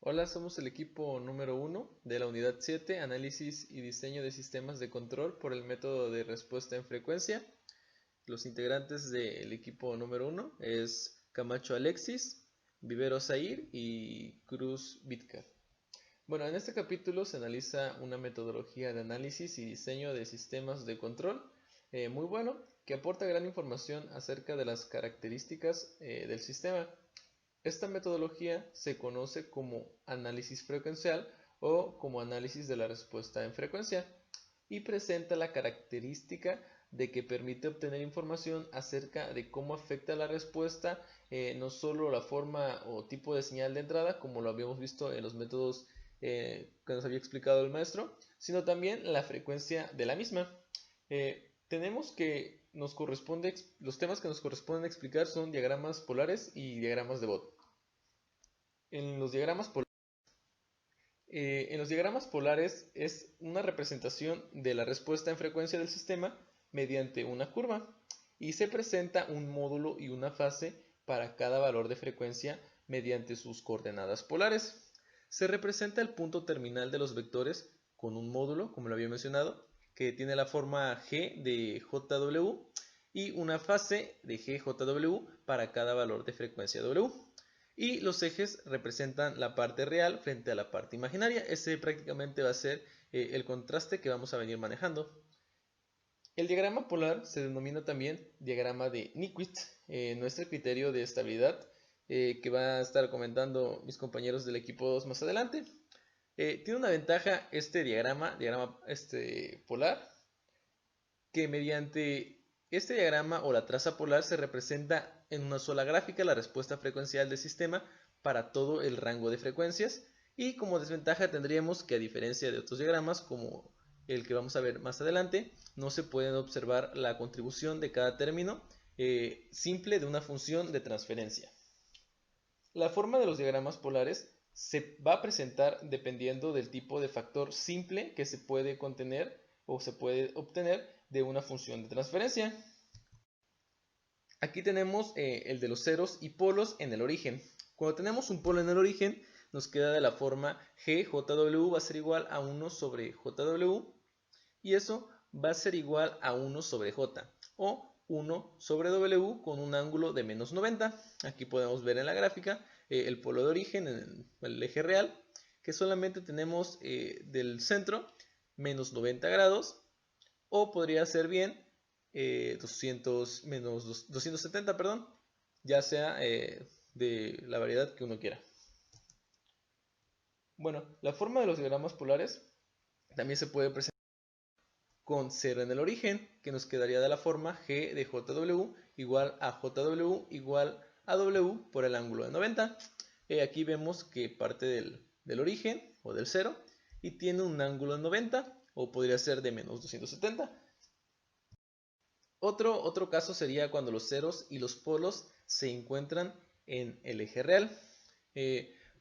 Hola, somos el equipo número 1 de la unidad 7, Análisis y Diseño de Sistemas de Control por el método de respuesta en frecuencia. Los integrantes del equipo número 1 es Camacho Alexis, Vivero Zair y Cruz Vidcar. Bueno, en este capítulo se analiza una metodología de análisis y diseño de sistemas de control muy bueno, que aporta gran información acerca de las características del sistema. Esta metodología se conoce como análisis frecuencial o como análisis de la respuesta en frecuencia y presenta la característica de que permite obtener información acerca de cómo afecta la respuesta, no solo la forma o tipo de señal de entrada, como lo habíamos visto en los métodos que nos había explicado el maestro, sino también la frecuencia de la misma. Tenemos que los temas que nos corresponden explicar son diagramas polares y diagramas de Bott. En los diagramas polares es una representación de la respuesta en frecuencia del sistema mediante una curva y se presenta un módulo y una fase para cada valor de frecuencia mediante sus coordenadas polares. Se representa el punto terminal de los vectores con un módulo, como lo había mencionado, que tiene la forma G de JW y una fase de GJW para cada valor de frecuencia W. Y los ejes representan la parte real frente a la parte imaginaria. Ese prácticamente va a ser el contraste que vamos a venir manejando. El diagrama polar se denomina también diagrama de Nyquist, nuestro criterio de estabilidad, que va a estar comentando mis compañeros del equipo 2 más adelante. Tiene una ventaja este diagrama polar, que mediante este diagrama o la traza polar se representa en una sola gráfica la respuesta frecuencial del sistema para todo el rango de frecuencias, y como desventaja tendríamos que, a diferencia de otros diagramas como el que vamos a ver más adelante, no se puede observar la contribución de cada término simple de una función de transferencia. La forma de los diagramas polares se va a presentar dependiendo del tipo de factor simple que se puede contener o se puede obtener de una función de transferencia. Aquí tenemos el de los ceros y polos en el origen. Cuando tenemos un polo en el origen, nos queda de la forma GJW va a ser igual a 1 sobre JW, y eso va a ser igual a 1 sobre J, o 1 sobre W con un ángulo de menos 90. Aquí podemos ver en la gráfica el polo de origen en el eje real, que solamente tenemos del centro menos 90 grados, o podría ser bien 270, perdón, ya sea de la variedad que uno quiera. Bueno, la forma de los diagramas polares también se puede presentar con 0 en el origen, que nos quedaría de la forma G de JW igual a JW igual a W por el ángulo de 90. Aquí vemos que parte del origen o del 0 y tiene un ángulo de 90, o podría ser de menos 270. Otro caso sería cuando los ceros y los polos se encuentran en el eje real.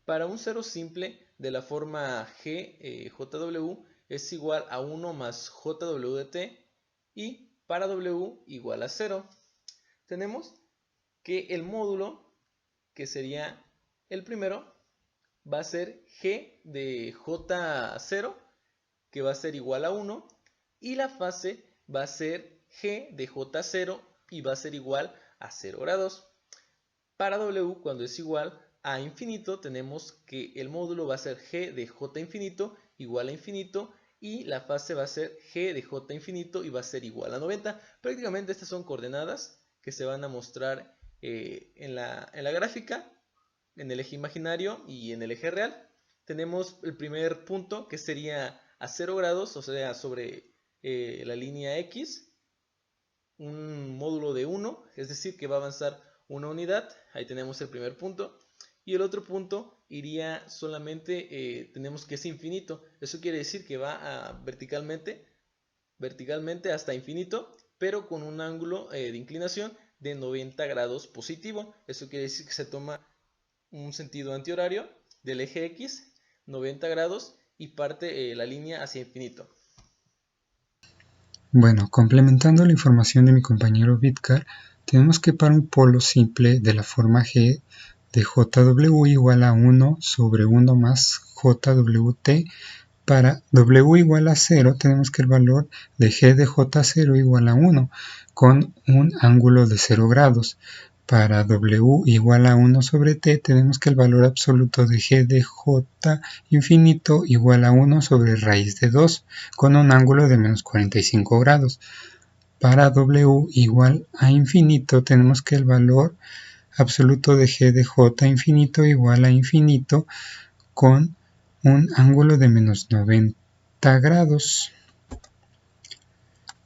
Para un cero simple de la forma G, JW es igual a 1 más JW de t, y para W igual a 0. Tenemos que el módulo, que sería el primero, va a ser G de J0, que va a ser igual a 1, y la fase va a ser G de J0 y va a ser igual a 0 grados. Para W, cuando es igual a infinito, tenemos que el módulo va a ser G de J infinito igual a infinito, y la fase va a ser G de J infinito y va a ser igual a 90. Prácticamente estas son coordenadas que se van a mostrar en la gráfica, en el eje imaginario y en el eje real. Tenemos el primer punto, que sería a 0 grados, o sea, sobre la línea X, un módulo de 1, es decir, que va a avanzar una unidad. Ahí tenemos el primer punto. Y el otro punto iría solamente, tenemos que es infinito. Eso quiere decir que va verticalmente hasta infinito, pero con un ángulo de inclinación de 90 grados positivo. Eso quiere decir que se toma un sentido antihorario del eje X, 90 grados, y parte la línea hacia infinito. Bueno, complementando la información de mi compañero Vidcar, tenemos que para un polo simple de la forma G de JW igual a 1 sobre 1 más JWT. Para W igual a 0 tenemos que el valor de G de J0 igual a 1 con un ángulo de 0 grados. Para W igual a 1 sobre T tenemos que el valor absoluto de G de J infinito igual a 1 sobre raíz de 2 con un ángulo de menos 45 grados. Para W igual a infinito tenemos que el valor absoluto de G de J infinito igual a infinito con un ángulo de menos 90 grados.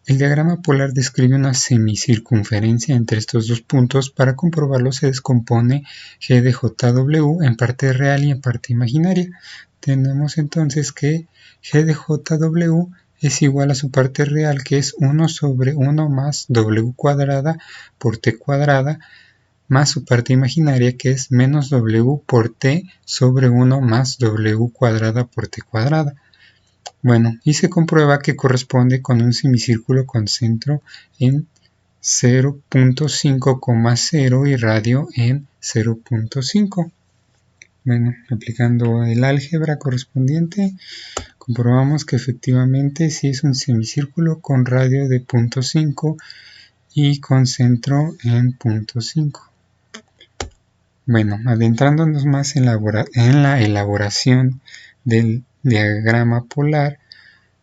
El diagrama polar describe una semicircunferencia entre estos dos puntos. Para comprobarlo se descompone G de JW en parte real y en parte imaginaria. Tenemos entonces que G de JW es igual a su parte real, que es 1 sobre 1 más W cuadrada por T cuadrada, más su parte imaginaria, que es menos W por T sobre 1 más W cuadrada por T cuadrada. Bueno, y se comprueba que corresponde con un semicírculo con centro en 0.5,0 y radio en 0.5. Bueno, aplicando el álgebra correspondiente, comprobamos que efectivamente sí es un semicírculo con radio de 0.5 y con centro en 0.5. Bueno, adentrándonos más en la elaboración del diagrama polar,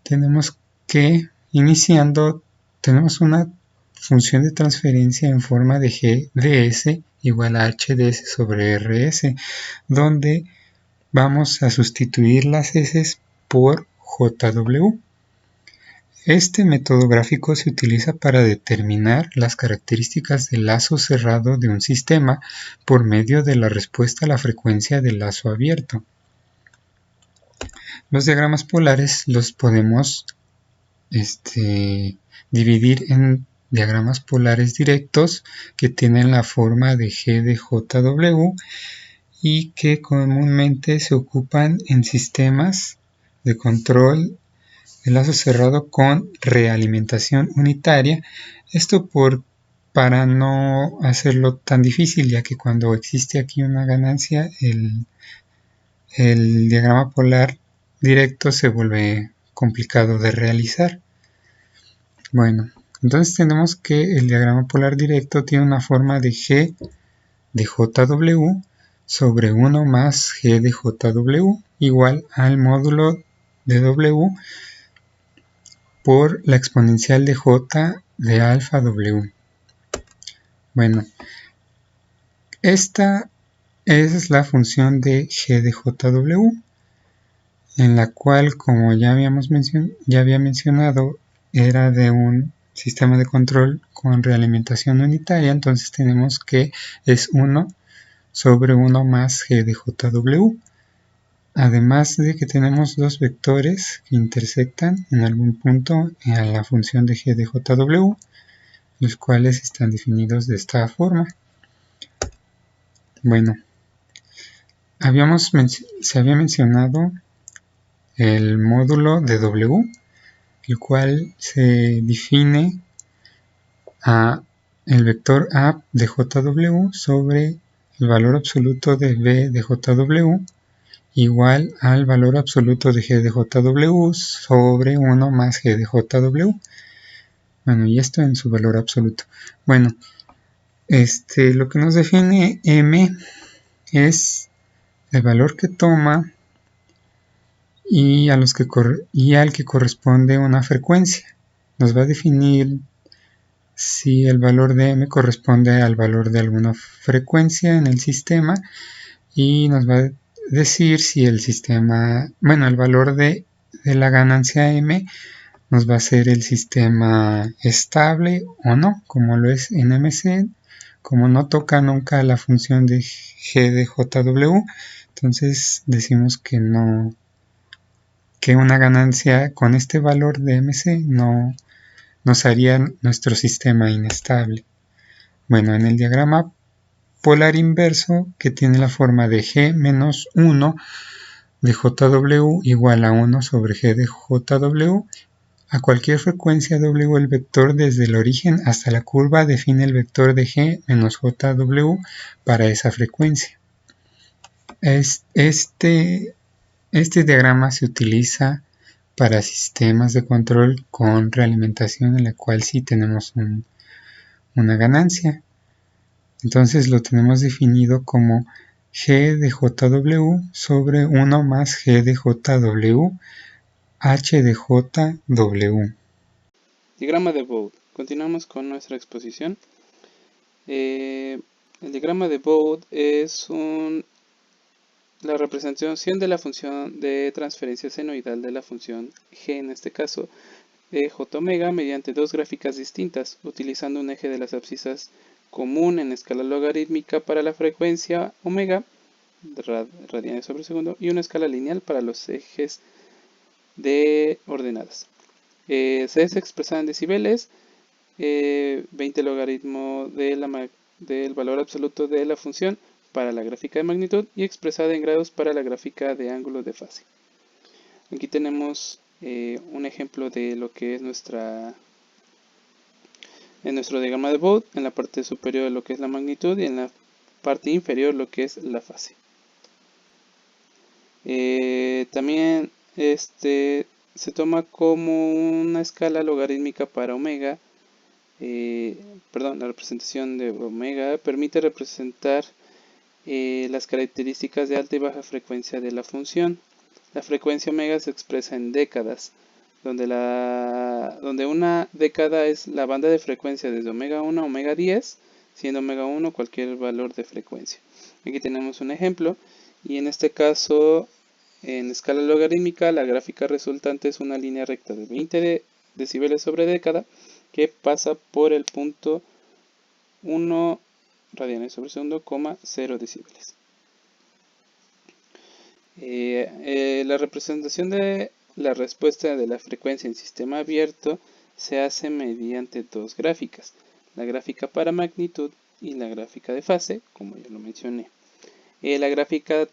tenemos que, iniciando, tenemos una función de transferencia en forma de G de S igual a H de S sobre RS, donde vamos a sustituir las S por JW. Este método gráfico se utiliza para determinar las características del lazo cerrado de un sistema por medio de la respuesta a la frecuencia del lazo abierto. Los diagramas polares los podemos dividir en diagramas polares directos que tienen la forma de G de JW y que comúnmente se ocupan en sistemas de control de lazo cerrado con realimentación unitaria. Esto para no hacerlo tan difícil, ya que cuando existe aquí una ganancia, el diagrama polar directo se vuelve complicado de realizar. Bueno, entonces tenemos que el diagrama polar directo tiene una forma de G de JW sobre 1 más G de JW igual al módulo de W por la exponencial de J de alfa W. Bueno, esta es la función de G de JW, en la cual, como ya había mencionado, era de un sistema de control con realimentación unitaria. Entonces tenemos que es 1 sobre 1 más G de JW. Además de que tenemos dos vectores que intersectan en algún punto en la función de G de JW, los cuales están definidos de esta forma. Bueno, se había mencionado el módulo de W, el cual se define el vector A de JW sobre el valor absoluto de B de JW igual al valor absoluto de G de JW sobre 1 más G de JW. Bueno, y esto en su valor absoluto. Bueno, lo que nos define M es el valor que toma y al que corresponde una frecuencia. Nos va a definir si el valor de M corresponde al valor de alguna frecuencia en el sistema y nos va a decir si el sistema, el valor de la ganancia M nos va a ser el sistema estable o no, como lo es en MC. Como no toca nunca la función de G de JW, entonces decimos que no, que una ganancia con este valor de MC no nos haría nuestro sistema inestable. Bueno, en el diagrama polar inverso, que tiene la forma de G menos 1 de JW igual a 1 sobre G de JW, a cualquier frecuencia W, el vector desde el origen hasta la curva define el vector de G menos JW para esa frecuencia. Este diagrama se utiliza para sistemas de control con realimentación en la cual sí tenemos una ganancia. Entonces lo tenemos definido como G de JW sobre 1 más G de JW H de JW. Diagrama de Bode. Continuamos con nuestra exposición. El diagrama de Bode es la representación de la función de transferencia senoidal de la función g, en este caso, de j omega mediante dos gráficas distintas, utilizando un eje de las abscisas común en escala logarítmica para la frecuencia omega, radianes sobre segundo, y una escala lineal para los ejes de ordenadas. Se es expresada en decibeles, 20 logaritmo del valor absoluto de la función para la gráfica de magnitud y expresada en grados para la gráfica de ángulo de fase. Aquí tenemos un ejemplo de lo que es nuestro diagrama de Bode, en la parte superior lo que es la magnitud y en la parte inferior lo que es la fase. También se toma como una escala logarítmica para omega. La representación de omega permite representar las características de alta y baja frecuencia de la función. La frecuencia omega se expresa en décadas, donde una década es la banda de frecuencia desde omega 1 a omega 10, siendo omega 1 cualquier valor de frecuencia. Aquí tenemos un ejemplo, y en este caso, en escala logarítmica, la gráfica resultante es una línea recta de 20 decibeles sobre década, que pasa por el punto 1 radianes sobre segundo, 0 decibeles. La representación de la respuesta de la frecuencia en sistema abierto se hace mediante dos gráficas, la gráfica para magnitud y la gráfica de fase, como ya lo mencioné. La gráfica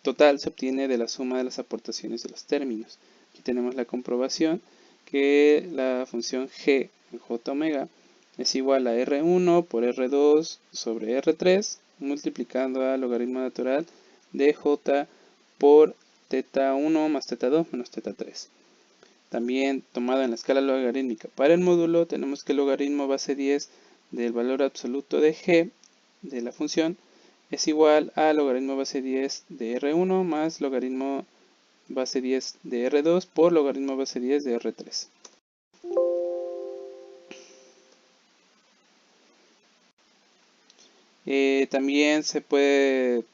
total se obtiene de la suma de las aportaciones de los términos. Aquí tenemos la comprobación que la función g en j omega es igual a R1 por R2 sobre R3 multiplicando al logaritmo natural de j por teta 1 más teta 2 menos teta 3. También tomada en la escala logarítmica para el módulo, tenemos que el logaritmo base 10 del valor absoluto de g de la función es igual a logaritmo base 10 de R1 más logaritmo base 10 de R2 por logaritmo base 10 de R3. También se puede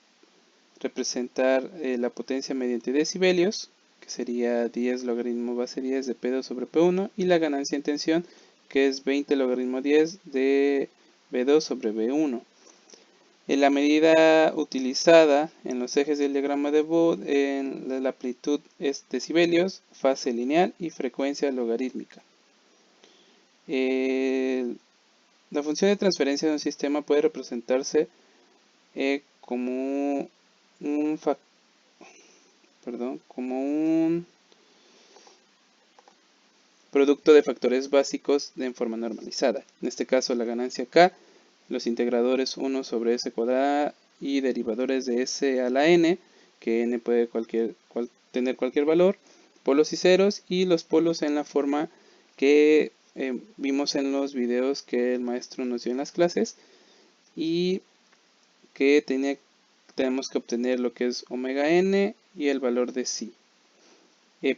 representar la potencia mediante decibelios, que sería 10 logaritmo base 10 de P2 sobre P1, y la ganancia en tensión, que es 20 logaritmo 10 de B2 sobre B1. La medida utilizada en los ejes del diagrama de Bode en la amplitud es decibelios, fase lineal y frecuencia logarítmica. La función de transferencia de un sistema puede representarse como un producto de factores básicos en forma normalizada. En este caso, la ganancia K, los integradores 1 sobre S cuadrada y derivadores de S a la N, que N puede tener cualquier valor, polos y ceros, y los polos en la forma que vimos en los videos que el maestro nos dio en las clases, y que tenemos que obtener lo que es omega n y el valor de psi.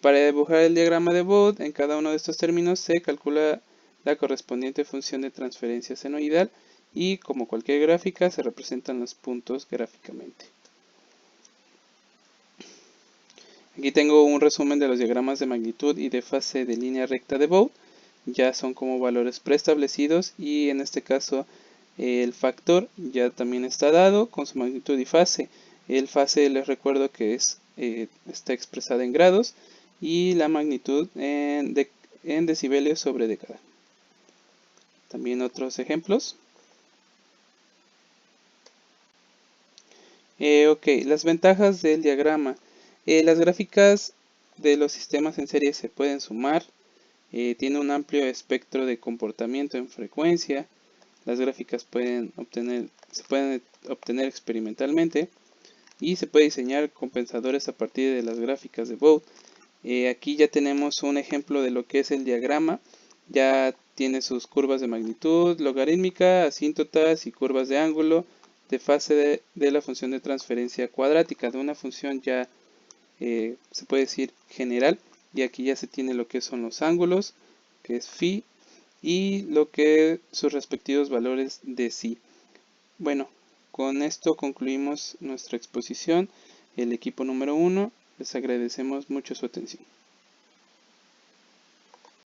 Para dibujar el diagrama de Bode, en cada uno de estos términos se calcula la correspondiente función de transferencia senoidal y, como cualquier gráfica, se representan los puntos gráficamente. Aquí tengo un resumen de los diagramas de magnitud y de fase de línea recta de Bode. Ya son como valores preestablecidos, y en este caso el factor ya también está dado con su magnitud y fase. El fase, les recuerdo que está expresada en grados, y la magnitud en decibelios sobre década. También otros ejemplos. Las ventajas del diagrama. Las gráficas de los sistemas en serie se pueden sumar. Tiene un amplio espectro de comportamiento en frecuencia. Las gráficas se pueden obtener experimentalmente. y se puede diseñar compensadores a partir de las gráficas de Bode. Aquí ya tenemos un ejemplo de lo que es el diagrama. Ya tiene sus curvas de magnitud, logarítmica, asíntotas y curvas de ángulo de fase de la función de transferencia cuadrática, de una función ya se puede decir general. Y aquí ya se tiene lo que son los ángulos, que es phi, y lo que sus respectivos valores de psi. Bueno, con esto concluimos nuestra exposición, el equipo número 1. Les agradecemos mucho su atención.